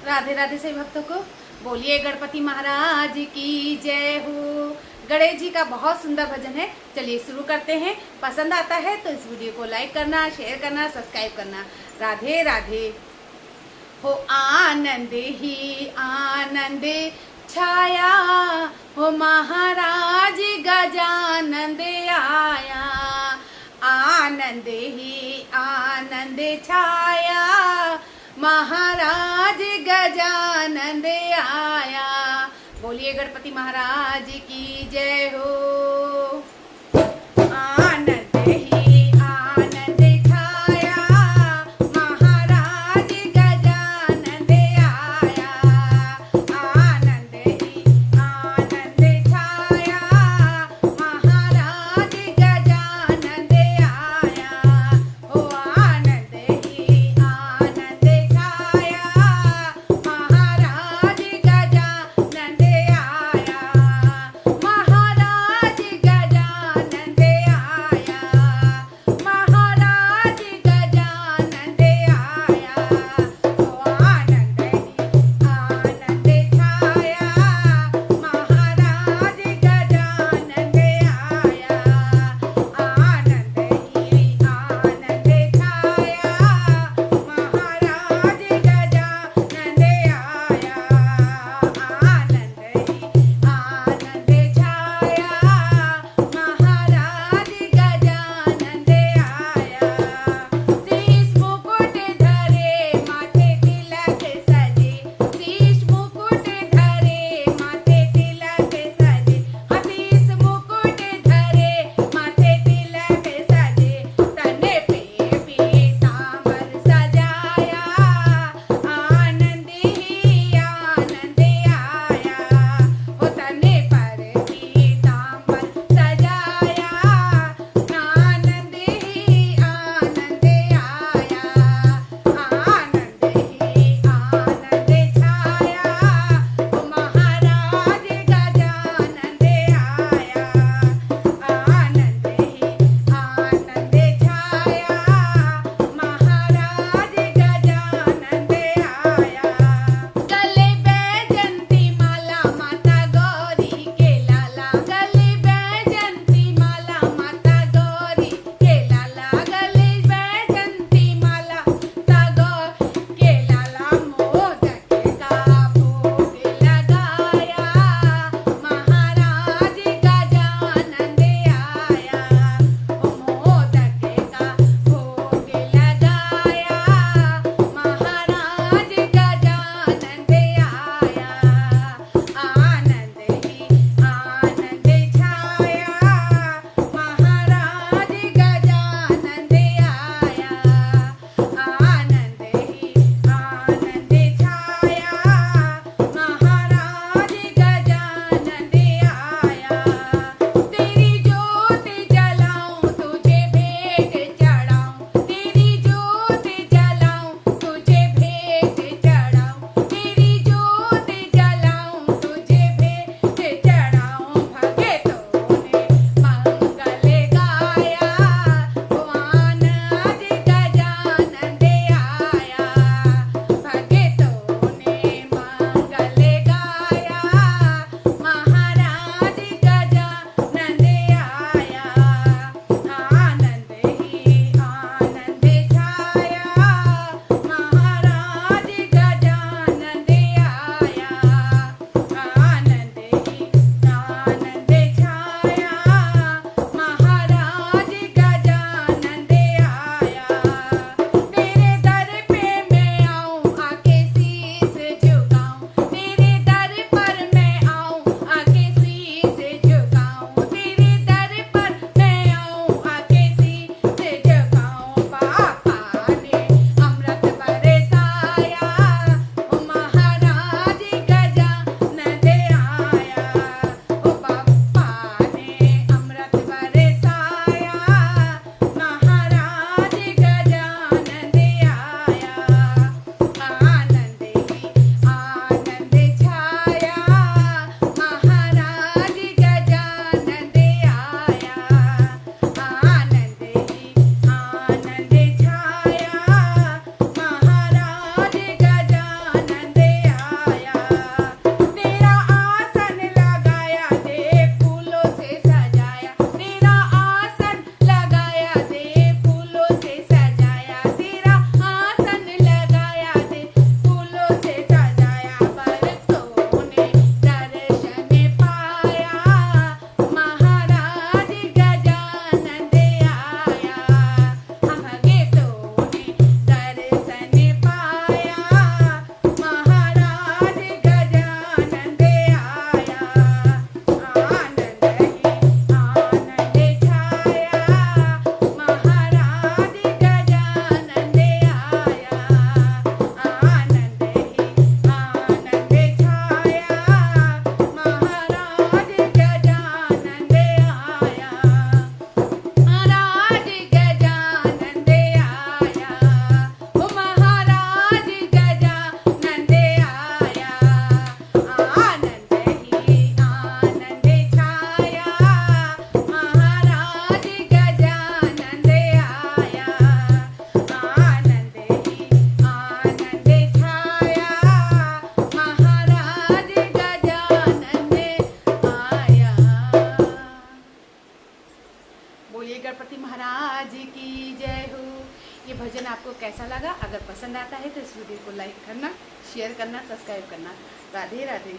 राधे राधे सभी भक्तों को बोलिए गणपति महाराज की जय हो। गणेश जी का बहुत सुंदर भजन है। चलिए शुरू करते हैं। पसंद आता है तो इस वीडियो को लाइक करना, शेयर करना, सब्सक्राइब करना। राधे राधे। हो आनंद ही आनंद छाया, हो महाराज गजानंद आया। आनंद ही आनंद छाया, महाराज गजानंद आया। बोलिए गणपति महाराज की जय हो। आनंद ही आनंद छाया, महाराज गजानंद आया। आनंद ही आनंद छाया, महाराज गजानंद आया। हो आनंद ही आनंद छाया, महाराज गजानंद आया। महाराज महाराज की जय हो। ये भजन आपको कैसा लगा? अगर पसंद आता है तो इस वीडियो को लाइक करना, शेयर करना, सब्सक्राइब करना। राधे राधे।